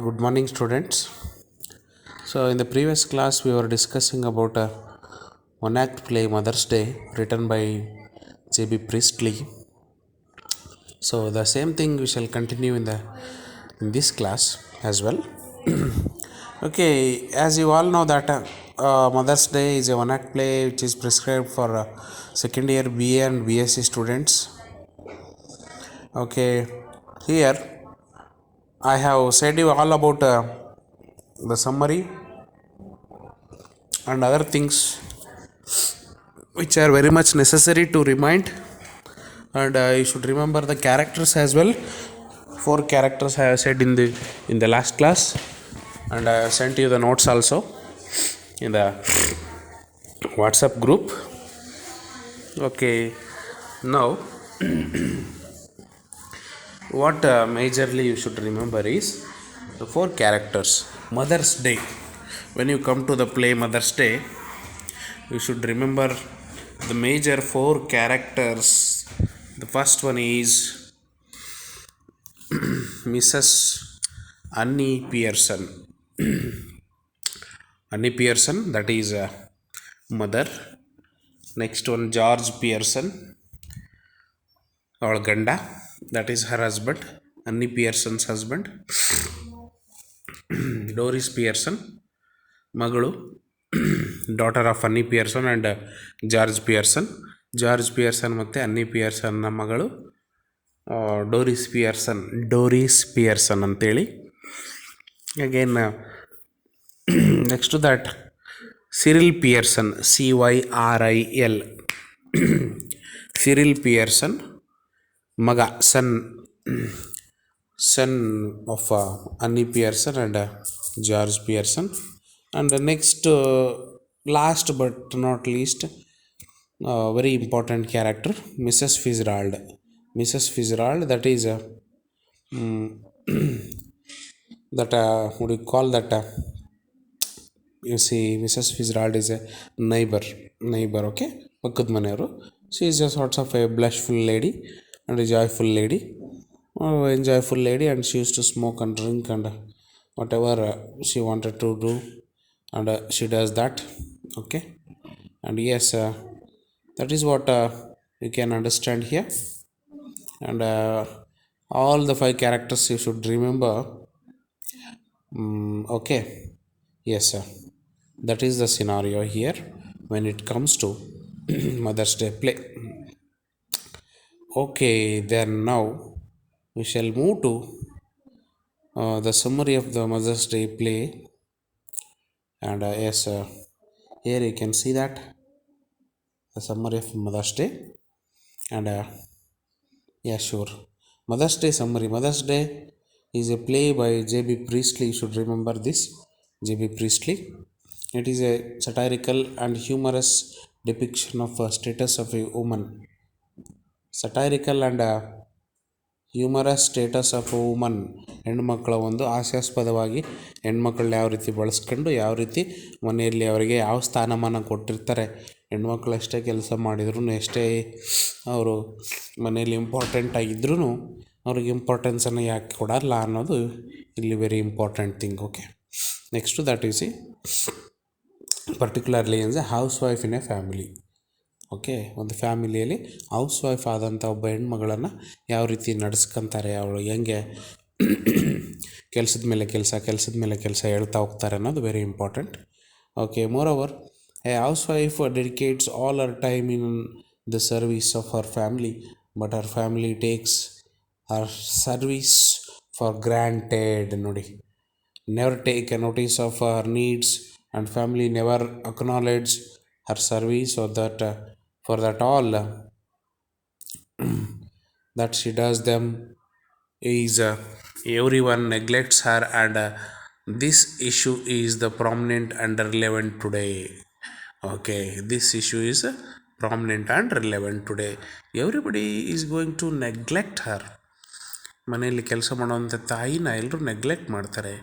Good morning, students. So, in the previous class, we were discussing about a one act play Mother's Day written by J.B. Priestley. So, the same thing we shall continue in this class as well. Okay, as you all know that Mother's Day is a one act play which is prescribed for second year BA and BSc students. Okay, here I have said you all about the summary and other things which are very much necessary to remind, and you should remember the characters as well. Four characters I have said in the last class, and I have sent you the notes also in the WhatsApp group. Okay, now what majorly you should remember is the four characters. Mother's Day, when you come to the play Mother's Day, you should remember the major four characters. The first one is Mrs. Annie Pearson. Annie Pearson, that is mother. Next one, George Pearson, or Ganda, that is her husband. Annie Pearson's husband. Doris Pearson, Magalu, daughter of Annie Pearson and George Pearson. George Pearson ಮತ್ತು Annie ಪಿಯರ್ಸನ್ನ ಮಗಳು Doris Pearson ಅಂತೇಳಿ. Again next to that Cyril Pearson, CYRIL, Cyril Pearson ಮಗ, son of Annie Pearson and George Pearson. And the next, last but not least, very important character, Mrs. Fitzgerald. Mrs. Fitzgerald, that is that what do you call that? You see, Mrs. Fitzgerald is a neighbor. Okay, ಪಕ್ಕದ ಮನೆಯವರು. She is a sort of a blushful lady and a joyful lady. Enjoyful lady, and she used to smoke and drink and whatever she wanted to do, and she does that. Okay, and yes, that is what you can understand here. And all the five characters you should remember. Okay, yes, sir, that is the scenario here when it comes to Mother's Day play. Okay, then now we shall move to the summary of the Mother's Day play. And yes, here you can see that the summary of Mother's Day. And yeah, sure, Mother's Day summary. Mother's Day is a play by J.B. Priestley. You should remember this, J.B. Priestley. It is a satirical and humorous depiction of a status of a woman. Satirical and humorous status of woman, ಹೆಣ್ಮಕ್ಳ ಒಂದು ಹಾಸ್ಯಾಸ್ಪದವಾಗಿ ಹೆಣ್ಮಕ್ಳನ್ನ ಯಾವ ರೀತಿ ಬಳಸ್ಕೊಂಡು ಯಾವ ರೀತಿ ಮನೆಯಲ್ಲಿ ಅವರಿಗೆ ಯಾವ ಸ್ಥಾನಮಾನ ಕೊಟ್ಟಿರ್ತಾರೆ, ಹೆಣ್ಮಕ್ಳು ಎಷ್ಟೇ ಕೆಲಸ ಮಾಡಿದ್ರು, ಎಷ್ಟೇ ಅವರು ಮನೆಯಲ್ಲಿ ಇಂಪಾರ್ಟೆಂಟ್ ಆಗಿದ್ರೂ ಅವ್ರಿಗೆ ಇಂಪಾರ್ಟೆನ್ಸನ್ನು ಯಾಕೆ ಕೊಡಲ್ಲ ಅನ್ನೋದು ಇಲ್ಲಿ very important thing. Okay, next that is particularly in a house wife in a family. Okay, ಒಂದು ಫ್ಯಾಮಿಲಿಯಲ್ಲಿ ಹೌಸ್ ವೈಫ್ ಆದಂಥ ಒಬ್ಬ ಹೆಣ್ಮಗಳನ್ನು ಯಾವ ರೀತಿ ನಡೆಸ್ಕೊತಾರೆ, ಅವಳು ಹೆಂಗೆ ಕೆಲಸದ ಮೇಲೆ ಕೆಲಸ ಹೇಳ್ತಾ ಹೋಗ್ತಾರೆ ಅನ್ನೋದು very important. Okay, moreover a housewife dedicates all her time in the service of her family, but her family takes her service for granted. ನೋಡಿ, never take a notice of her needs and family never acknowledge her service, or that for that all that she does them is everyone neglects her, and this issue is the prominent and relevant today. Okay, this issue is prominent and relevant today. Everybody is going to neglect her. ಮನೆಯಲ್ಲಿ ಕೆಲಸ ಮಾಡುವಂಥ ತಾಯಿನ ಎಲ್ಲರೂ neglect ಮಾಡ್ತಾರೆ.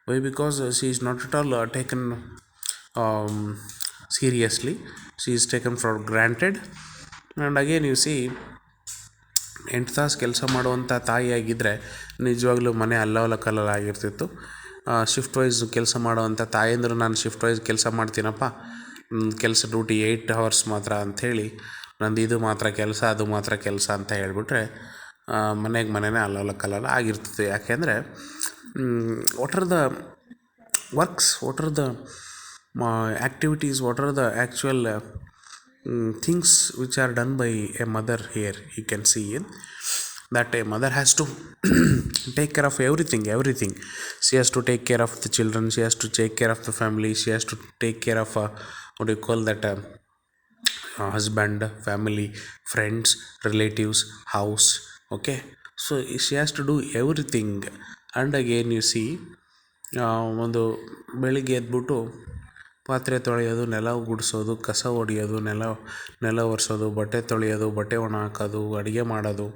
Why? Because she is not at all taken seriously. She is taken for granted. And again you see, 8 ತಾಸು ಕೆಲಸ ಮಾಡುವಂಥ ತಾಯಿಯಾಗಿದ್ದರೆ ನಿಜವಾಗ್ಲೂ ಮನೆ ಅಲ್ಲೋಲ ಕಲ್ಲೋಲ ಆಗಿರ್ತಿತ್ತು. ಶಿಫ್ಟ್ ವೈಸ್ ಕೆಲಸ ಮಾಡುವಂಥ ತಾಯಂದರು ನಾನು ಶಿಫ್ಟ್ ವೈಸ್ ಕೆಲಸ ಮಾಡ್ತೀನಪ್ಪ, ಕೆಲಸ ಡ್ಯೂಟಿ 8 ಅವರ್ಸ್ ಮಾತ್ರ ಅಂಥೇಳಿ ನಂದು ಇದು ಮಾತ್ರ ಕೆಲಸ ಅದು ಮಾತ್ರ ಕೆಲಸ ಅಂತ ಹೇಳಿಬಿಟ್ರೆ ಮನೆಯೇ ಅಲ್ಲೋಲ ಕಲ್ಲೋಲ ಆಗಿರ್ತದೆ. ಯಾಕೆಂದರೆ what are the works, what are the activities, what are the actual things which are done by a mother here. You can see in that a mother has to take care of everything. She has to take care of the children, she has to take care of the family, she has to take care of what do you call that, husband, family, friends, relatives, house. Okay, so she has to do everything. And again you see, ಒಂದು ಬೆಳಿಗ್ಗೆ ಎದ್ಬಿಟ್ಟು ಪಾತ್ರೆ ತೊಳೆಯೋದು, ನೆಲ ಗುಡಿಸೋದು, ಕಸ ಹೊಡೆಯೋದು, ನೆಲ ಒರೆಸೋದು, ಬಟ್ಟೆ ತೊಳೆಯೋದು, ಬಟ್ಟೆ ಒಣ ಹಾಕೋದು, ಅಡುಗೆ ಮಾಡೋದು,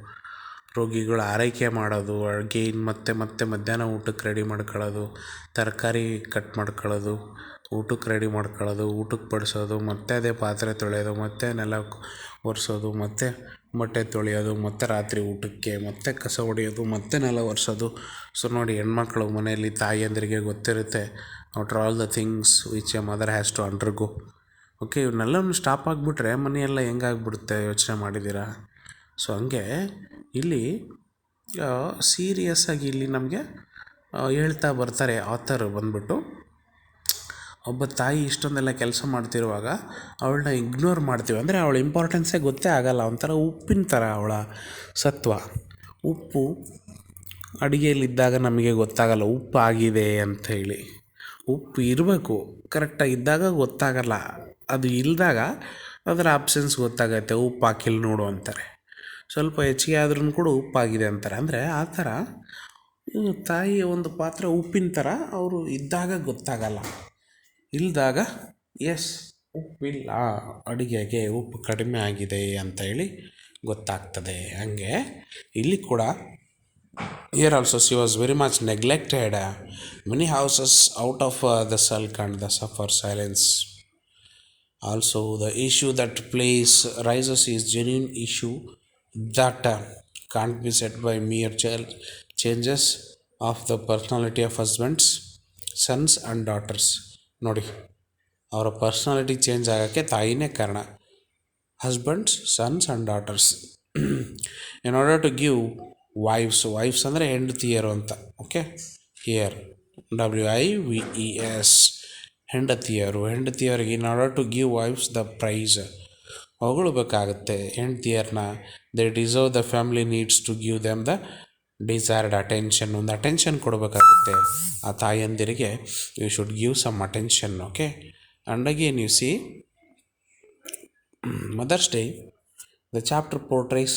ರೋಗಿಗಳ ಆರೈಕೆ ಮಾಡೋದು, ಅಡುಗೆ ಮತ್ತೆ ಮಧ್ಯಾಹ್ನ ಊಟಕ್ಕೆ ರೆಡಿ ಮಾಡ್ಕೊಳ್ಳೋದು, ತರಕಾರಿ ಕಟ್ ಮಾಡ್ಕೊಳ್ಳೋದು, ಊಟಕ್ಕೆ ರೆಡಿ ಮಾಡ್ಕೊಳ್ಳೋದು, ಊಟಕ್ಕೆ ಬಡಿಸೋದು, ಮತ್ತೆ ಅದೇ ಪಾತ್ರೆ ತೊಳೆಯೋದು, ಮತ್ತೆ ನೆಲ ಒರೆಸೋದು, ಮತ್ತೆ ಬಟ್ಟೆ ತೊಳೆಯೋದು, ಮತ್ತೆ ರಾತ್ರಿ ಊಟಕ್ಕೆ ಮತ್ತೆ ಕಸ ಹೊಡೆಯೋದು, ಮತ್ತೆ ನೆಲ ಒರೆಸೋದು. ಸೊ ನೋಡಿ, ಹೆಣ್ಮಕ್ಳು ಮನೆಯಲ್ಲಿ ತಾಯಿಯಂದರಿಗೆ ಗೊತ್ತಿರುತ್ತೆ what are all the things which a mother has to undergo. Okay, ಇವನ್ನೆಲ್ಲವನ್ನು ಸ್ಟಾಪ್ ಆಗಿಬಿಟ್ರೆ ಮನೆಯೆಲ್ಲ ಹೆಂಗಾಗ್ಬಿಡುತ್ತೆ ಯೋಚನೆ ಮಾಡಿದ್ದೀರಾ? ಸೊ ಹಂಗೆ ಇಲ್ಲಿ ಸೀರಿಯಸ್ಸಾಗಿ ಇಲ್ಲಿ ನಮಗೆ ಹೇಳ್ತಾ ಬರ್ತಾರೆ ಆಥರ್ ಬಂದ್ಬಿಟ್ಟು, ಒಬ್ಬ ತಾಯಿ ಇಷ್ಟೊಂದೆಲ್ಲ ಕೆಲಸ ಮಾಡ್ತಿರುವಾಗ ಅವಳನ್ನ ಇಗ್ನೋರ್ ಮಾಡ್ತೀವಿ ಅಂದರೆ ಅವಳ ಇಂಪಾರ್ಟೆನ್ಸೇ ಗೊತ್ತೇ ಆಗಲ್ಲ. ಒಂಥರ ಉಪ್ಪಿನ ಥರ ಅವಳ ಸತ್ವ. ಉಪ್ಪು ಅಡುಗೆಯಲ್ಲಿದ್ದಾಗ ನಮಗೆ ಗೊತ್ತಾಗಲ್ಲ ಉಪ್ಪು ಆಗಿದೆ ಅಂಥೇಳಿ. ಉಪ್ಪು ಇರಬೇಕು, ಕರೆಕ್ಟಾಗಿ ಇದ್ದಾಗ ಗೊತ್ತಾಗಲ್ಲ, ಅದು ಇಲ್ಲದಾಗ ಅದರ ಆಬ್ಸೆನ್ಸ್ ಗೊತ್ತಾಗತ್ತೆ. ಉಪ್ಪು ಹಾಕಿಲ್ಲ ನೋಡು ಅಂತಾರೆ. ಸ್ವಲ್ಪ ಹೆಚ್ಚಿಗೆ ಆದ್ರೂ ಕೂಡ ಉಪ್ಪಾಗಿದೆ ಅಂತಾರೆ. ಅಂದರೆ ಆ ಥರ ತಾಯಿಯ ಒಂದು ಪಾತ್ರ ಉಪ್ಪಿನ ಥರ. ಅವರು ಇದ್ದಾಗ ಗೊತ್ತಾಗಲ್ಲ, ಇಲ್ಲದಾಗ ಉಪ್ಪಿಲ್ಲ, ಅಡುಗೆಗೆ ಉಪ್ಪು ಕಡಿಮೆ ಆಗಿದೆ ಅಂತ ಹೇಳಿ ಗೊತ್ತಾಗ್ತದೆ. ಹಂಗೆ ಇಲ್ಲಿ ಕೂಡ here also she was very much neglected. Many houses out of the sulk and the suffer silence. Also the issue that rises is genuine issue that can't be set by mere changes of the personality of husbands, sons and daughters. ನೋಡಿ, ಅವರ personality change ಆಗೋಕ್ಕೆ ತಾಯಿನೇ ಕಾರಣ. Husbands, sons and daughters. In order to give wives ಅಂದರೆ ಹೆಂಡತಿಯರು ಅಂತ. Okay, here WIVES, ಹೆಂಡತಿಯರಿಗೆ in order to give wives the praise, ಹೊಗಳಬೇಕಾಗತ್ತೆ ಹೆಂಡತಿಯರನ್ನ. They deserve, the family needs to give them the desired attention. ಒಂದು ಅಟೆನ್ಷನ್ ಕೊಡಬೇಕಾಗುತ್ತೆ ಆ ತಾಯಂದಿರಿಗೆ. You should give some attention. Okay, and again you see Mother's Day, the chapter portrays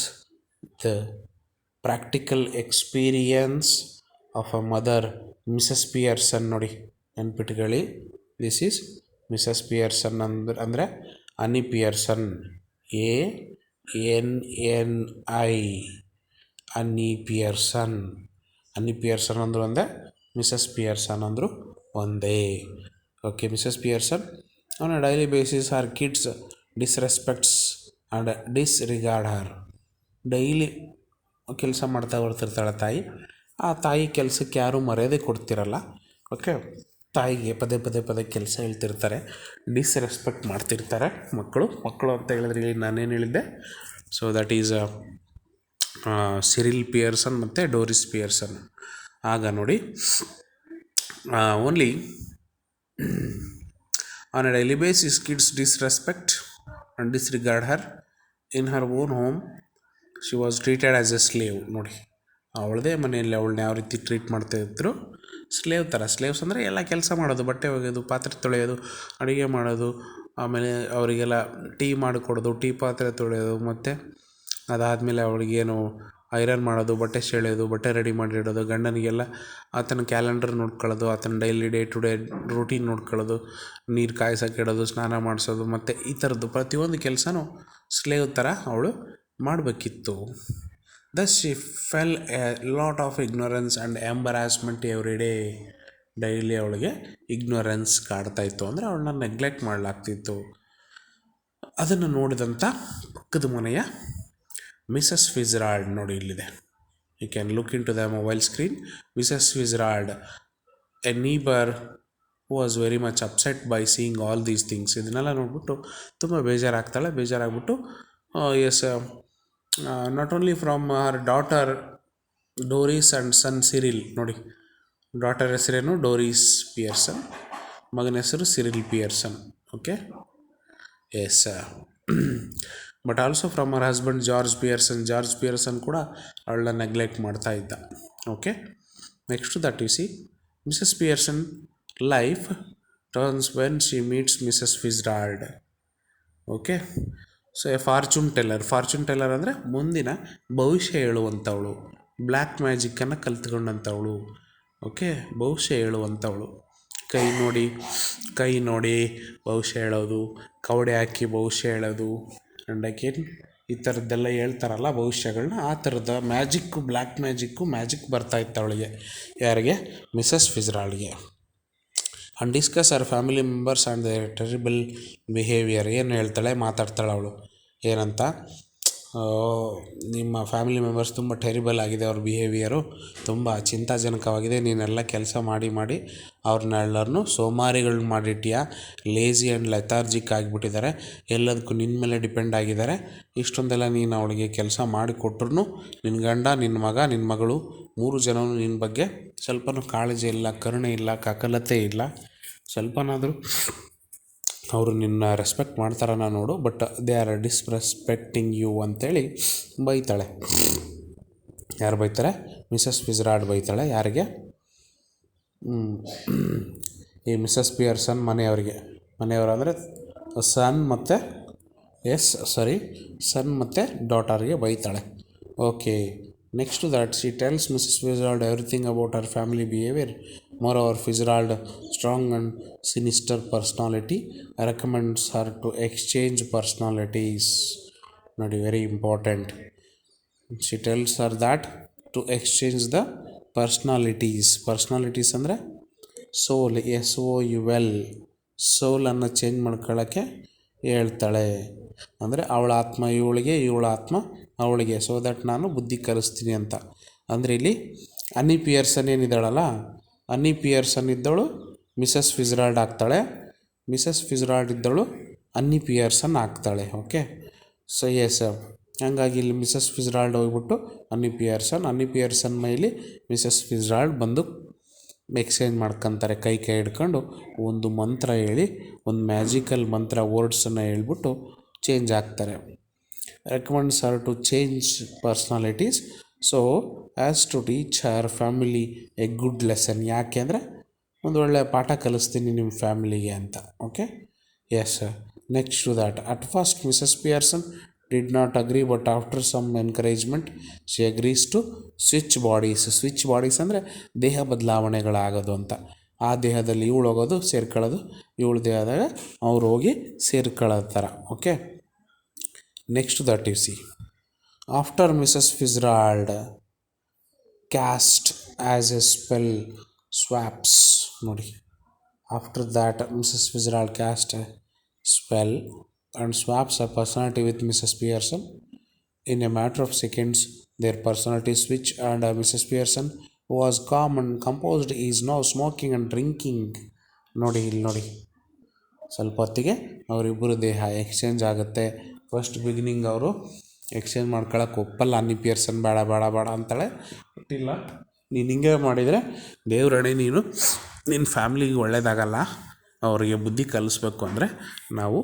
the practical experience of a mother. Mrs Pearson ನೋಡಿ, ನೆನ್ಪಿಟ್ಕೊಳ್ಳಿ. This is Mrs Pearson ಅಂದರೆ ಅನ್ನಿ Pearson, ANNI, ಅನ್ನಿ Pearson ಅಂದರು ಒಂದೇ, ಮಿಸಸ್ ಪಿಯರ್ಸನ್ ಅಂದರು ಒಂದೇ. Okay, Mrs Pearson on a daily basis are kids disrespects and disregard her. Daily ಕೆಲಸ ಮಾಡ್ತಾ ಬರ್ತಿರ್ತಾಳೆ ತಾಯಿ. ಆ ತಾಯಿ ಕೆಲಸಕ್ಕೆ ಯಾರೂ ಮರ್ಯಾದೆ ಕೊಡ್ತಿರಲ್ಲ. ಓಕೆ, ತಾಯಿಗೆ ಪದೇ ಕೆಲಸ ಹೇಳ್ತಿರ್ತಾರೆ, ಡಿಸ್ರೆಸ್ಪೆಕ್ಟ್ ಮಾಡ್ತಿರ್ತಾರೆ ಮಕ್ಕಳು ಅಂತ ಹೇಳಿದ್ರೆ ಇಲ್ಲಿ ನಾನೇನು ಹೇಳಿದ್ದೆ. So that is Cyril Pearson ಮತ್ತು ಡೋರಿಸ್ ಪಿಯರ್ಸನ್. ಆಗ ನೋಡಿ, only on A daily basis kids disrespect and disregard Har. In Har own home she was treated as A slave. ನೋಡಿ, ಅವಳದೇ ಮನೆಯಲ್ಲಿ ಅವಳನ್ನ ಯಾವ ರೀತಿ ಟ್ರೀಟ್ ಮಾಡ್ತಾಯಿದ್ರು, ಸ್ಲೇವ್ ಥರ. ಸ್ಲೇವ್ಸ್ ಅಂದರೆ ಎಲ್ಲ ಕೆಲಸ ಮಾಡೋದು, ಬಟ್ಟೆ ಒಗೆಯೋದು, ಪಾತ್ರೆ ತೊಳೆಯೋದು, ಅಡುಗೆ ಮಾಡೋದು, ಆಮೇಲೆ ಅವರಿಗೆಲ್ಲ ಟೀ ಮಾಡಿಕೊಡೋದು, ಟೀ ಪಾತ್ರೆ ತೊಳೆಯೋದು, ಮತ್ತು ಅದಾದಮೇಲೆ ಅವಳಿಗೇನು ಐರನ್ ಮಾಡೋದು, ಬಟ್ಟೆ ಸೆಳೆಯೋದು, ಬಟ್ಟೆ ರೆಡಿ ಮಾಡಿಡೋದು, ಗಂಡನಿಗೆಲ್ಲ ಆತನ ಕ್ಯಾಲೆಂಡರ್ ನೋಡ್ಕೊಳ್ಳೋದು, ಆತನ ಡೇ ಟು ಡೇ ರೂಟೀನ್ ನೋಡ್ಕೊಳ್ಳೋದು, ನೀರು ಕಾಯ್ಸೋಕೆ ಇಡೋದು, ಸ್ನಾನ ಮಾಡಿಸೋದು, ಮತ್ತು ಈ ಥರದ್ದು ಪ್ರತಿಯೊಂದು ಕೆಲಸನೂ ಸ್ಲೇವ್ ಥರ ಅವಳು ಮಾಡಬೇಕಿತ್ತು. Thus she felt a lot of ignorance and embarrassment every day. Daily ಅವಳಿಗೆ ಇಗ್ನೊರೆನ್ಸ್ ಕಾಡ್ತಾಯಿತ್ತು, ಅಂದರೆ ಅವಳನ್ನ ನೆಗ್ಲೆಕ್ಟ್ ಮಾಡಲಾಗ್ತಿತ್ತು. ಅದನ್ನು ನೋಡಿದಂಥ ಪಕ್ಕದ ಮನೆಯ ಮಿಸಸ್ ಫಿಜ್ರಾಲ್ಡ್ ನೋಡಿ ಇಲ್ಲಿದೆ. You can look in to the mobile screen. Mrs Fitzgerald, a neighbour who was very much upset by seeing all these things. ಇದನ್ನೆಲ್ಲ ನೋಡ್ಬಿಟ್ಟು ತುಂಬ ಬೇಜಾರಾಗ್ತಾಳೆ. ಬೇಜಾರಾಗ್ಬಿಟ್ಟು yes, not only from her daughter Doris and son Cyril. ನೋಡಿ, daughter ಹೆಸರೇನು Doris Pearson, ಮಗನ ಹೆಸರು Cyril Pearson. Okay, yes. But also from our husband George Pearson. George Pearson ಕೂಡ ಅವಳನ್ನ ನೆಗ್ಲೆಕ್ಟ್ ಮಾಡ್ತಾ ಇದ್ದ. ಓಕೆ, next that you C Mrs Pearson life turns when she meets Mrs Fitzgerald. Okay, so a fortune teller. Fortune teller ಅಂದರೆ ಮುಂದಿನ ಭವಿಷ್ಯ ಹೇಳುವಂಥವಳು, black ಮ್ಯಾಜಿಕ್ಕನ್ನು ಕಲ್ತ್ಕೊಂಡಂಥವಳು. Okay, ಭವಿಷ್ಯ ಹೇಳುವಂಥವಳು. ಕೈ ನೋಡಿ ಭವಿಷ್ಯ ಹೇಳೋದು, ಕವಡೆ ಹಾಕಿ ಭವಿಷ್ಯ ಹೇಳೋದು, ಅಂಡಕ್ಕೇನು ಈ ಥರದ್ದೆಲ್ಲ ಹೇಳ್ತಾರಲ್ಲ ಭವಿಷ್ಯಗಳನ್ನ, ಆ ಥರದ ಮ್ಯಾಜಿಕ್ಕು, ಬ್ಲ್ಯಾಕ್ ಮ್ಯಾಜಿಕ್ ಬರ್ತಾಯಿತ್ತು ಅವಳಿಗೆ. ಯಾರಿಗೆ? ಮಿಸಸ್ ಫಿಜ್ರಾಲ್ಡ್ಗೆ. And discuss our family members and their terrible behaviour. ಏನು ಹೇಳ್ತಾಳೆ, ಮಾತಾಡ್ತಾಳೆ ಅವಳು. ಏನಂತ? ನಿಮ್ಮ ಫ್ಯಾಮಿಲಿ ಮೆಂಬರ್ಸ್ ತುಂಬ ಟೆರಿಬಲ್ ಆಗಿದೆ, ಅವ್ರ ಬಿಹೇವಿಯರು ತುಂಬ ಚಿಂತಾಜನಕವಾಗಿದೆ. ನೀನೆಲ್ಲ ಕೆಲಸ ಮಾಡಿ ಅವ್ರನ್ನೆಲ್ಲರನ್ನೂ ಸೋಮಾರಿಗಳನ್ನ ಮಾಡಿಟ್ಟಿಯಾ, ಲೇಝಿ ಆ್ಯಂಡ್ ಲೆಥಾರ್ಜಿಕ್ ಆಗಿಬಿಟ್ಟಿದ್ದಾರೆ, ಎಲ್ಲದಕ್ಕೂ ನಿನ್ನ ಮೇಲೆ ಡಿಪೆಂಡ್ ಆಗಿದ್ದಾರೆ. ಇಷ್ಟೊಂದೆಲ್ಲ ನೀನು ಅವಳಿಗೆ ಕೆಲಸ ಮಾಡಿಕೊಟ್ರು ನಿನ್ನ ಗಂಡ, ನಿನ್ನ ಮಗ, ನಿನ್ನ ಮಗಳು 3 ಜನನೂ ನಿನ್ನ ಬಗ್ಗೆ ಸ್ವಲ್ಪನೂ ಕಾಳಜಿ ಇಲ್ಲ, ಕರುಣೆ ಇಲ್ಲ, ಕಕಲತೆ ಇಲ್ಲ. ಸ್ವಲ್ಪನಾದರೂ ಅವರು ನಿನ್ನ ರೆಸ್ಪೆಕ್ಟ್ ಮಾಡ್ತಾರನ್ನ ನೋಡು. But they are disrespecting you ಅಂತೇಳಿ ಬೈತಾಳೆ. ಯಾರು ಬೈತಾರೆ? ಮಿಸಸ್ ಫಿಜ್ರಾಲ್ಡ್ ಬೈತಾಳೆ. ಯಾರಿಗೆ? ಈ ಮಿಸಸ್ ಪಿಯರ್ಸನ್ ಮನೆಯವರಿಗೆ. ಮನೆಯವರು ಅಂದರೆ ಸನ್ ಮತ್ತು ಡಾಟರ್ಗೆ ಬೈತಾಳೆ. Okay, next that she tells Mrs Fitzgerald everything about her family behaviour. Moreover, Fitzgerald, strong and sinister personality, recommends her to exchange personalities. Not very important. She tells her that to exchange the personalities. Personalities ಅಂದರೆ soul, SOUL. ಸೋಲನ್ನು change ಮಾಡ್ಕೊಳ್ಳೋಕ್ಕೆ ಹೇಳ್ತಾಳೆ. ಅಂದರೆ ಅವಳ ಆತ್ಮ ಇವಳಿಗೆ, ಇವಳ ಆತ್ಮ ಅವಳಿಗೆ, ಸೊ ದಟ್ ನಾನು ಬುದ್ಧಿ ಕಲಿಸ್ತೀನಿ ಅಂತ. ಅಂದರೆ ಇಲ್ಲಿ ಅನ್ನಿ ಪಿಯರ್ಸನ್ ಏನಿದ್ದಾಳಲ್ಲ, ಅನ್ನಿ ಪಿಯರ್ಸನ್ ಇದ್ದವಳು ಮಿಸಸ್ ಫಿಜ್ರಾಲ್ಡ್ ಆಗ್ತಾಳೆ, ಮಿಸಸ್ ಫಿಜ್ರಾಲ್ಡ್ ಇದ್ದವಳು ಅನ್ನಿ ಪಿಯರ್ಸನ್ ಆಗ್ತಾಳೆ. ಓಕೆ, ಸೊ ಎಸ್, ಹಂಗಾಗಿ ಇಲ್ಲಿ ಮಿಸಸ್ ಫಿಜ್ರಾಲ್ಡ್ ಹೋಗ್ಬಿಟ್ಟು ಅನ್ನಿ ಪಿಯರ್ಸನ್ ಮೇಲೆ ಮಿಸಸ್ ಫಿಜ್ರಾಲ್ಡ್ ಬಂದು ಎಕ್ಸ್ಚೇಂಜ್ ಮಾಡ್ಕೊತಾರೆ. ಕೈ ಹಿಡ್ಕೊಂಡು ಒಂದು ಮಂತ್ರ ಹೇಳಿ, ಒಂದು ಮ್ಯಾಜಿಕಲ್ ಮಂತ್ರ ವರ್ಡ್ಸನ್ನು ಹೇಳ್ಬಿಟ್ಟು ಚೇಂಜ್ ಆಗ್ತಾರೆ. Recommends her to change personalities so as to teach her family a good lesson. ಯಾಕೆ ಅಂದರೆ ಒಂದು ಒಳ್ಳೆಯ ಪಾಠ ಕಲಿಸ್ತೀನಿ ನಿಮ್ಮ ಫ್ಯಾಮಿಲಿಗೆ ಅಂತ. Okay, yes. Next to that, at first Mrs Pearson did not agree, but after some encouragement she agrees to switch bodies ಅಂದರೆ ದೇಹ ಬದಲಾವಣೆಗಳಾಗೋದು ಅಂತ. ಆ ದೇಹದಲ್ಲಿ ಇವಳು ಹೋಗೋದು ಸೇರ್ಕೊಳ್ಳೋದು, ಇವಳು ದೇಹದಾಗ ಅವ್ರು ಹೋಗಿ ಸೇರ್ಕೊಳ್ಳೋ ಥರ. Okay, next that you see after Mrs Fitzgerald cast as a spell swaps. ನೋಡಿ, after that Mrs Fitzgerald cast a spell and swaps a personality with Mrs Pearson. In a matter of seconds their personality switch and Mrs Pearson who was calm and composed is now smoking and drinking. ನೋಡಿ, ಇಲ್ಲಿ ನೋಡಿ, ಸ್ವಲ್ಪ ಹೊತ್ತಿಗೆ ಅವರಿಬ್ಬರು ದೇಹ exchange ಆಗುತ್ತೆ. First beginning ಅವರು exchange ಮಾಡ್ಕೊಳಕ್ಕೆ ಒಪ್ಪಲ್ಲ. ಅನ್ನಿ ಪಿಯರ್ಸನ್ ಬೇಡ ಅಂತಾಳೆ. ಇಲ್ಲ, ನೀನು ಹಿಂಗೆ ಮಾಡಿದರೆ ದೇವ್ರಣೆ, ನೀನು ನಿನ್ನ ಫ್ಯಾಮ್ಲಿಗೆ ಒಳ್ಳೇದಾಗಲ್ಲ. ಅವರಿಗೆ ಬುದ್ಧಿ ಕಲಿಸ್ಬೇಕು ಅಂದರೆ ನಾವು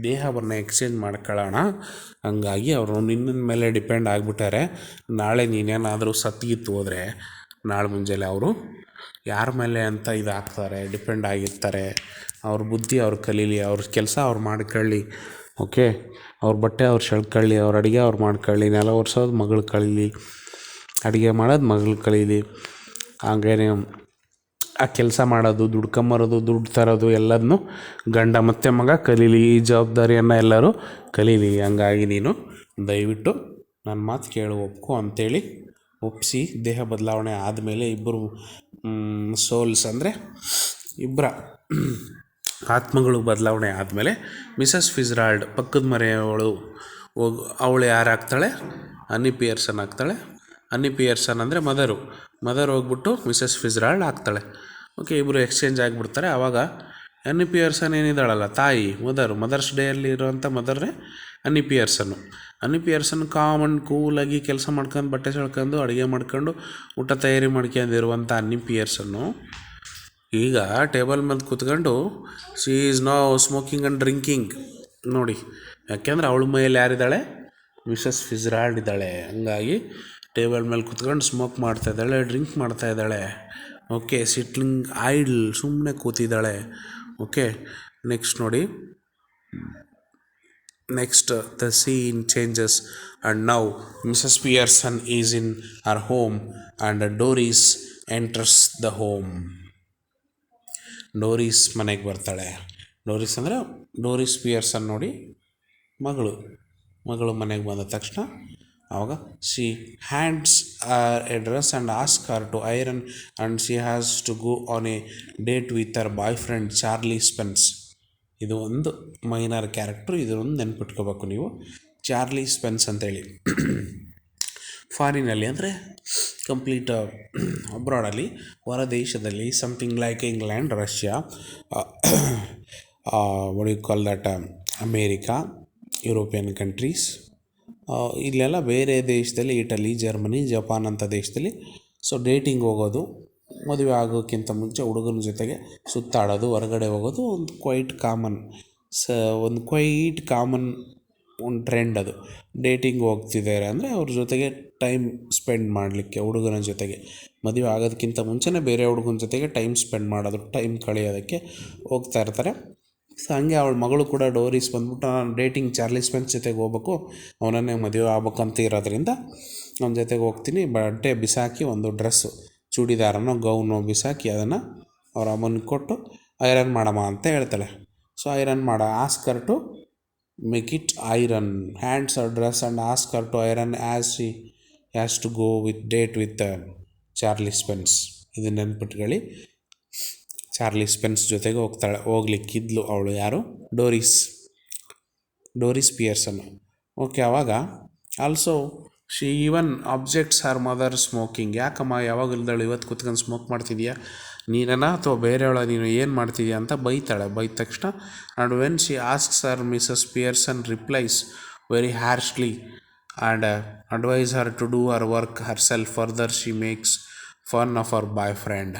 ದೇಹವನ್ನು ಎಕ್ಸ್ಚೇಂಜ್ ಮಾಡ್ಕೊಳ್ಳೋಣ. ಹಂಗಾಗಿ ಅವರು ನಿನ್ನ ಮೇಲೆ ಡಿಪೆಂಡ್ ಆಗಿಬಿಟ್ಟಾರೆ. ನಾಳೆ ನೀನೇನಾದರೂ ಸತ್ತಿತ್ತು ಹೋದರೆ ನಾಳೆ ಮುಂಜಾನೆ ಅವರು ಯಾರ ಮೇಲೆ ಅಂತ ಇದಾಗ್ತಾರೆ, ಡಿಪೆಂಡ್ ಆಗಿರ್ತಾರೆ. ಅವ್ರ ಬುದ್ಧಿ ಅವ್ರು ಕಲೀಲಿ, ಅವ್ರ ಕೆಲಸ ಅವ್ರು ಮಾಡ್ಕೊಳ್ಳಿ. ಓಕೆ, ಅವ್ರ ಬಟ್ಟೆ ಅವ್ರು ಸೆಳ್ಕೊಳ್ಳಿ, ಅವ್ರ ಅಡುಗೆ ಅವ್ರು ಮಾಡ್ಕೊಳ್ಳಿ, ನೆಲ ಒರೆಸೋದು ಮಗಳು ಕಲೀಲಿ, ಅಡುಗೆ ಮಾಡೋದು ಮಗಳು ಕಲೀಲಿ. ಹಾಗೇನೆ ಆ ಕೆಲಸ ಮಾಡೋದು, ದುಡ್ಕೊಂಬರೋದು, ದುಡ್ಡು ತರೋದು ಎಲ್ಲದನ್ನೂ ಗಂಡ ಮತ್ತು ಮಗ ಕಲೀಲಿ. ಈ ಜವಾಬ್ದಾರಿಯನ್ನು ಎಲ್ಲರೂ ಕಲೀಲಿ. ಹಂಗಾಗಿ ನೀನು ದಯವಿಟ್ಟು ನನ್ನ ಮಾತು ಕೇಳು, ಒಪ್ಕೊ ಅಂತೇಳಿ ಒಪ್ಪಿಸಿ, ದೇಹ ಬದಲಾವಣೆ ಆದಮೇಲೆ ಇಬ್ಬರು ಸೋಲ್ಸ್ ಅಂದರೆ ಇಬ್ಬರ ಆತ್ಮಗಳು ಬದಲಾವಣೆ ಆದಮೇಲೆ ಮಿಸಸ್ ಫಿಜ್ರಾಲ್ಡ್ ಪಕ್ಕದ ಮನೆಯವಳು ಅವಳು ಯಾರು ಆಗ್ತಾಳೆ? ಅನ್ನಿ ಪಿಯರ್ಸನ್ ಆಗ್ತಾಳೆ. ಅನ್ನಿ ಪಿಯರ್ಸನ್ ಅಂದರೆ ಮದರ್ ಹೋಗ್ಬಿಟ್ಟು ಮಿಸಸ್ ಫಿಜ್ರಾಲ್ಡ್ ಆಗ್ತಾಳೆ. ಓಕೆ, ಇಬ್ಬರು ಎಕ್ಸ್ಚೇಂಜ್ ಆಗಿಬಿಡ್ತಾರೆ. ಆವಾಗ ಅನ್ನಿ ಪಿಯರ್ಸನ್ ಏನಿದ್ದಾಳಲ್ಲ, ತಾಯಿ, ಮದರ್ಸ್ ಡೇಯಲ್ಲಿ ಇರೋವಂಥ ಮದರ್ನೇ ಅನ್ನಿ ಪಿಯರ್ಸನ್ನು. ಅನ್ನಿ ಪಿಯರ್ಸನ್ ಕೂಲಾಗಿ ಕೆಲಸ ಮಾಡ್ಕೊಂಡು, ಬಟ್ಟೆ ಸೆಳ್ಕೊಂಡು, ಅಡುಗೆ ಮಾಡ್ಕೊಂಡು, ಊಟ ತಯಾರಿ ಮಾಡ್ಕೊಂಡಿರುವಂಥ ಅನ್ನಿ ಪಿಯರ್ಸನ್ನು ಈಗ ಟೇಬಲ್ ಮೇಲೆ ಕೂತ್ಕೊಂಡು she is now smoking and drinking ನೋಡಿ. ಯಾಕೆಂದ್ರೆ ಅವಳ ಮೈಯಲ್ಲಿ ಯಾರಿದ್ದಾಳೆ? ಮಿಸಸ್ ಫಿಜ್ರಾಲ್ಡ್ ಇದ್ದಾಳೆ. ಹಂಗಾಗಿ ಟೇಬಲ್ ಮೇಲೆ ಕೂತ್ಕೊಂಡು ಸ್ಮೋಕ್ ಮಾಡ್ತಾಯಿದ್ದಾಳೆ, ಡ್ರಿಂಕ್ ಮಾಡ್ತಾಯಿದ್ದಾಳೆ. ಓಕೆ, ಸಿಟ್ಲಿಂಗ್ ಐಡ್ಲ್, ಸುಮ್ಮನೆ ಕೂತಿದ್ದಾಳೆ. ಓಕೆ, ನೆಕ್ಸ್ಟ್ ನೋಡಿ. Next the scene changes and now Mrs Pearson is in her home and Doris enters the home. Doris ಮನೆಗೆ ಬರ್ತಾಳೆ. ಡೋರಿಸ್ ಅಂದರೆ ಡೋರಿಸ್ ಪಿಯರ್ಸನ್ ನೋಡಿ, ಮಗಳು ಮನೆಗೆ ಬಂದ ತಕ್ಷಣ ಆವಾಗ she hands a dress and ask her to iron and she has to go on a date with her boyfriend Charlie Spence. ಇದು ಒಂದು ಮೈನರ್ ಕ್ಯಾರೆಕ್ಟ್ರು, ಇದೊಂದು ನೆನ್ಪಿಟ್ಕೋಬೇಕು ನೀವು, ಚಾರ್ಲಿ ಸ್ಪೆನ್ಸ್ ಅಂತೇಳಿ. ಫಾರಿನಲ್ಲಿ ಅಂದರೆ ಕಂಪ್ಲೀಟ್ ಅಬ್ರಾಡಲ್ಲಿ, ಹೊರ ದೇಶದಲ್ಲಿ, something like England, Russia, what you call that, America, European countries, ಇಲ್ಲೆಲ್ಲ ಬೇರೆ ದೇಶದಲ್ಲಿ, ಇಟಲಿ, ಜರ್ಮನಿ, ಜಪಾನ್ ಅಂಥ ದೇಶದಲ್ಲಿ ಸೊ ಡೇಟಿಂಗ್ ಹೋಗೋದು, ಮದುವೆ ಆಗೋಕ್ಕಿಂತ ಮುಂಚೆ ಹುಡುಗನ ಜೊತೆಗೆ ಸುತ್ತಾಡೋದು, ಹೊರಗಡೆ ಹೋಗೋದು ಒಂದು ಕ್ವೈಟ್ ಕಾಮನ್ ಒಂದು ಟ್ರೆಂಡ್. ಅದು ಡೇಟಿಂಗ್ ಹೋಗ್ತಿದ್ದಾರೆ ಅಂದರೆ ಅವ್ರ ಜೊತೆಗೆ ಟೈಮ್ ಸ್ಪೆಂಡ್ ಮಾಡಲಿಕ್ಕೆ, ಹುಡುಗನ ಜೊತೆಗೆ ಮದುವೆ ಆಗೋದಕ್ಕಿಂತ ಮುಂಚೆನೇ ಬೇರೆ ಹುಡುಗನ ಜೊತೆಗೆ ಟೈಮ್ ಸ್ಪೆಂಡ್ ಮಾಡೋದು, ಟೈಮ್ ಕಳೆಯೋದಕ್ಕೆ ಹೋಗ್ತಾ ಇರ್ತಾರೆ. ಸೊ ಹಂಗೆ ಅವಳ ಮಗಳು ಕೂಡ ಡೋರಿಸ್ ಬಂದ್ಬಿಟ್ಟು ನಾನು ಡೇಟಿಂಗ್ ಚಾರ್ಲಿ ಸ್ಪೆನ್ಸ್ ಜೊತೆಗೆ ಹೋಗ್ಬೇಕು, ಅವನನ್ನೇ ಮದುವೆ ಆಗ್ಬೇಕಂತ ಇರೋದ್ರಿಂದ ಅವನ ಜೊತೆಗೆ ಹೋಗ್ತೀನಿ, ಬಟ್ಟೆ ಬಿಸಾಕಿ ಒಂದು ಡ್ರೆಸ್ಸು, ಚೂಡಿದಾರನೋ ಗೌನೋ ಬಿಸಾಕಿ ಅದನ್ನು ಅವ್ರ ಅಮ್ಮನಿಗೆ ಕೊಟ್ಟು ಐರನ್ ಮಾಡಮ್ಮ ಅಂತ ಹೇಳ್ತಾಳೆ. So iron ask her to make it iron, hands our dress and ask her to iron as she has to go date with Charlie Spence. ಇದನ್ನು ನೆನ್ಪಿಟ್ಕೊಳ್ಳಿ. ಚಾರ್ಲಿ ಸ್ಪೆನ್ಸ್ ಜೊತೆಗೆ ಹೋಗ್ಲಿಕ್ಕಿದ್ಲು ಅವಳು, ಯಾರು? Doris Pearson. ಓಕೆ, ಆವಾಗ also she even objects her mother smoking. ಯಾಕಮ್ಮ ಯಾವಾಗ ಇಲ್ದಾಳು, ಇವತ್ತು ಕೂತ್ಕೊಂಡು ಸ್ಮೋಕ್ ಮಾಡ್ತಿದ್ಯಾ ನೀನೇನಾ ಅಥವಾ ಬೇರೆಯವಳ, ನೀನು ಏನು ಮಾಡ್ತಿದ್ಯಾ ಅಂತ ಬೈತಾಳೆ. ಬೈದ ತಕ್ಷಣ and when she asks her Mrs Pearson replies very harshly and advise her to do her work herself. Further she makes fun of our boyfriend.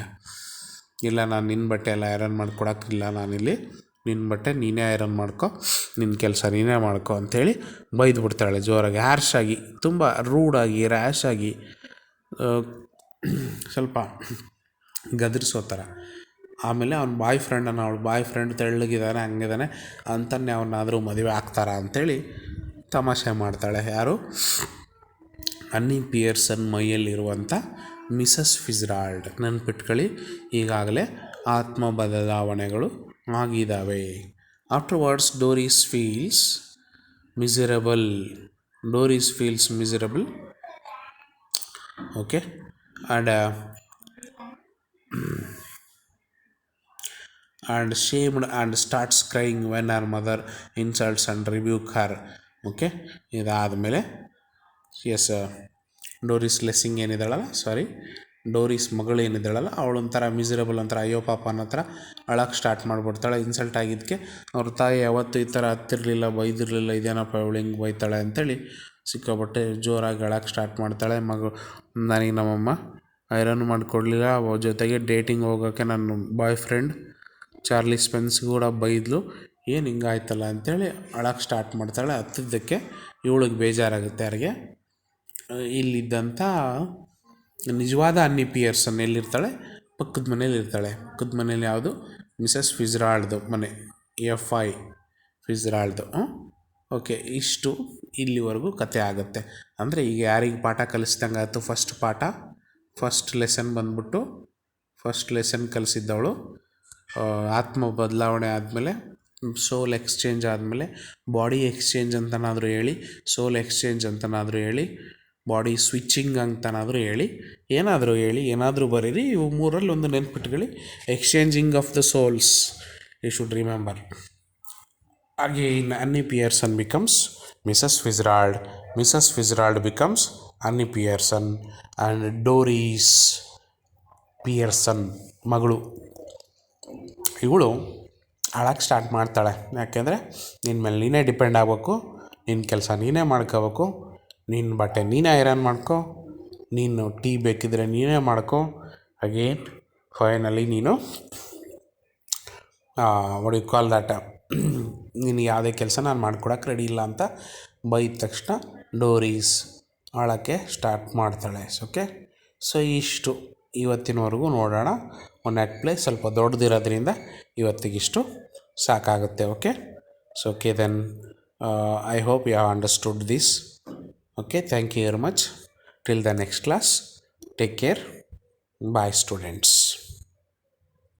ಇಲ್ಲ, ನಾನು ನಿನ್ನ ಬಟ್ಟೆ ಎಲ್ಲ ಐರನ್ ಮಾಡ್ಕೊಡೋಕ್ಕಿಲ್ಲ, ನಾನಿಲ್ಲಿ ನಿನ್ನ ಬಟ್ಟೆ ನೀನೇ ಐರನ್ ಮಾಡ್ಕೊ, ನಿನ್ನ ಕೆಲಸ ನೀನೇ ಮಾಡ್ಕೊ ಅಂಥೇಳಿ ಬೈದು ಬಿಡ್ತಾಳೆ ಜೋರಾಗಿ, ಹ್ಯಾರ್ಶಾಗಿ, ತುಂಬ ರೂಡಾಗಿ, ರ್ಯಾಶಾಗಿ, ಸ್ವಲ್ಪ ಗದರಿಸೋ ಥರ. ಆಮೇಲೆ ಅವ್ನ ಬಾಯ್ ಫ್ರೆಂಡ್ ತೆಳ್ಳಗಿದ್ದಾನೆ, ಹಂಗಿದ್ದಾನೆ ಅಂತನ್ನೇ ಅವನಾದರೂ ಮದುವೆ ಆಗ್ತಾರ ಅಂಥೇಳಿ ತಮಾಷೆ ಮಾಡ್ತಾಳೆ. ಯಾರು? ಅನ್ನಿ ಪಿಯರ್ಸನ್ ಮೈಯಲ್ಲಿರುವಂಥ ಮಿಸಸ್ ಫಿಜ್ರಾಲ್ಡ್. ನೆನ್ಪಿಟ್ಕೊಳ್ಳಿ, ಈಗಾಗಲೇ ಆತ್ಮ ಬದಲಾವಣೆಗಳು ಆಗಿದ್ದಾವೆ. Afterwards Doris feels miserable. Okay, and shamed and starts crying when her mother insults and rebuke her. Okay, ಇದಾದಮೇಲೆ ಡೋರಿಸ್ ಮಗಳು ಏನಿದ್ದಾಳಲ್ಲ ಅವಳೊಂಥರ ಮಿಸರಬಲ್, ಒಂಥರ ಅಯ್ಯೋ ಪಾಪ ಅನ್ನೋ ಥರ ಅಳಕ್ಕೆ ಸ್ಟಾರ್ಟ್ ಮಾಡಿಬಿಡ್ತಾಳೆ. ಇನ್ಸಲ್ಟ್ ಆಗಿದ್ದಕ್ಕೆ ಅವ್ರ ತಾಯಿ ಯಾವತ್ತೂ ಈ ಥರ ಹತ್ತಿರಲಿಲ್ಲ, ಬೈದಿರಲಿಲ್ಲ, ಇದೇನಪ್ಪ ಇವಳು ಹಿಂಗೆ ಬೈತಾಳೆ ಅಂಥೇಳಿ ಸಿಕ್ಕಾಪಟ್ಟೆ ಜೋರಾಗಿ ಅಳಕ್ಕೆ ಸ್ಟಾರ್ಟ್ ಮಾಡ್ತಾಳೆ. ನನಗೆ ನಮ್ಮಮ್ಮ ಐರನ್ ಮಾಡಿಕೊಡ್ಲಿಲ್ಲ, ಜೊತೆಗೆ ಡೇಟಿಂಗ್ ಹೋಗೋಕ್ಕೆ ನನ್ನ ಬಾಯ್ ಫ್ರೆಂಡ್ ಚಾರ್ಲಿ ಸ್ಪೆನ್ಸ್ ಕೂಡ ಬೈದ್ಲು, ಏನು ಹಿಂಗಾಯ್ತಲ್ಲ ಅಂಥೇಳಿ ಅಳಕ್ಕೆ ಸ್ಟಾರ್ಟ್ ಮಾಡ್ತಾಳೆ. ಹತ್ತಿದ್ದಕ್ಕೆ ಇವಳಿಗೆ ಬೇಜಾರಾಗುತ್ತೆ. ಯಾರಿಗೆ? ಇಲ್ಲಿದ್ದಂಥ ನಿಜವಾದ ಅನ್ನಿ ಪಿಯರ್ಸನ್ ಎಲ್ಲಿರ್ತಾಳೆ? ಪಕ್ಕದ ಮನೇಲಿರ್ತಾಳೆ. ಪಕ್ಕದ ಮನೇಲಿ ಯಾವುದು? ಮಿಸಸ್ ಫಿಜ್ರಾಲ್ಡ್ದು ಮನೆ, FI ಫಿಜ್ರಾಲ್ಡ್ದು. ಓಕೆ, ಇಷ್ಟು ಇಲ್ಲಿವರೆಗೂ ಕತೆ ಆಗುತ್ತೆ. ಅಂದರೆ ಈಗ ಯಾರಿಗೆ ಪಾಠ ಕಲಿಸ್ದಂಗೆ ಆಯಿತು? ಫಸ್ಟ್ ಲೆಸನ್ ಕಲಿಸಿದ್ದವಳು ಆತ್ಮ ಬದಲಾವಣೆ ಆದಮೇಲೆ, ಸೋಲ್ ಎಕ್ಸ್ಚೇಂಜ್ ಆದಮೇಲೆ, ಬಾಡಿ ಎಕ್ಸ್ಚೇಂಜ್ ಅಂತನಾದರೂ ಹೇಳಿ, ಸೋಲ್ ಎಕ್ಸ್ಚೇಂಜ್ ಅಂತನಾದರೂ ಹೇಳಿ, ಬಾಡಿ ಸ್ವಿಚ್ಚಿಂಗ್ ಅಂತನಾದರೂ ಹೇಳಿ, ಏನಾದರೂ ಬರೀರಿ. ಇವು ಮೂರಲ್ಲಿ ಒಂದು ನೆನ್ಪಿಟ್ಕೊಳ್ಳಿ, exchanging of the souls, you should remember. Again, Annie Pearson becomes Mrs. Fitzgerald becomes Annie Pearson and Doris Pearson ಮಗಳು ಇವಳು ಅಳಕ್ಕೆ ಸ್ಟಾರ್ಟ್ ಮಾಡ್ತಾಳೆ. ಯಾಕೆಂದರೆ ನಿನ್ನ ಮೇಲೆ ನೀನೇ ಡಿಪೆಂಡ್ ಆಗಬೇಕು, ನಿನ್ನ ಕೆಲಸ ನೀನೇ ಮಾಡ್ಕೋಬೇಕು, ನಿನ್ನ ಬಟ್ಟೆ ನೀನೇ ಐರನ್ ಮಾಡ್ಕೊ, ನೀನು ಟೀ ಬೇಕಿದ್ರೆ ನೀನೇ ಮಾಡ್ಕೊ. ಅಗೇನ್ ಫೈನಲಿ ನೀನು ವಾಟ್ ಯು ಕಾಲ್ ದ್ಯಾಟ್ ನೀನು ಯಾವುದೇ ಕೆಲಸ ನಾನು ಮಾಡ್ಕೊಡಕ್ಕೆ ರೆಡಿ ಇಲ್ಲ ಅಂತ ಬೈದ ತಕ್ಷಣ ಡೋರೀಸ್ ಆಳೋಕ್ಕೆ ಸ್ಟಾರ್ಟ್ ಮಾಡ್ತಾಳೆ. ಓಕೆ, ಸೊ ಇಷ್ಟು ಇವತ್ತಿನವರೆಗೂ ನೋಡೋಣ. ಒಂದು ನೆಟ್ ಪ್ಲೇ ಸ್ವಲ್ಪ ದೊಡ್ಡದಿರೋದ್ರಿಂದ ಇವತ್ತಿಗಿಷ್ಟು ಸಾಕಾಗುತ್ತೆ. Okay, so okay then I hope you have understood this. Okay, thank you very much. Till the next class, take care. Bye students.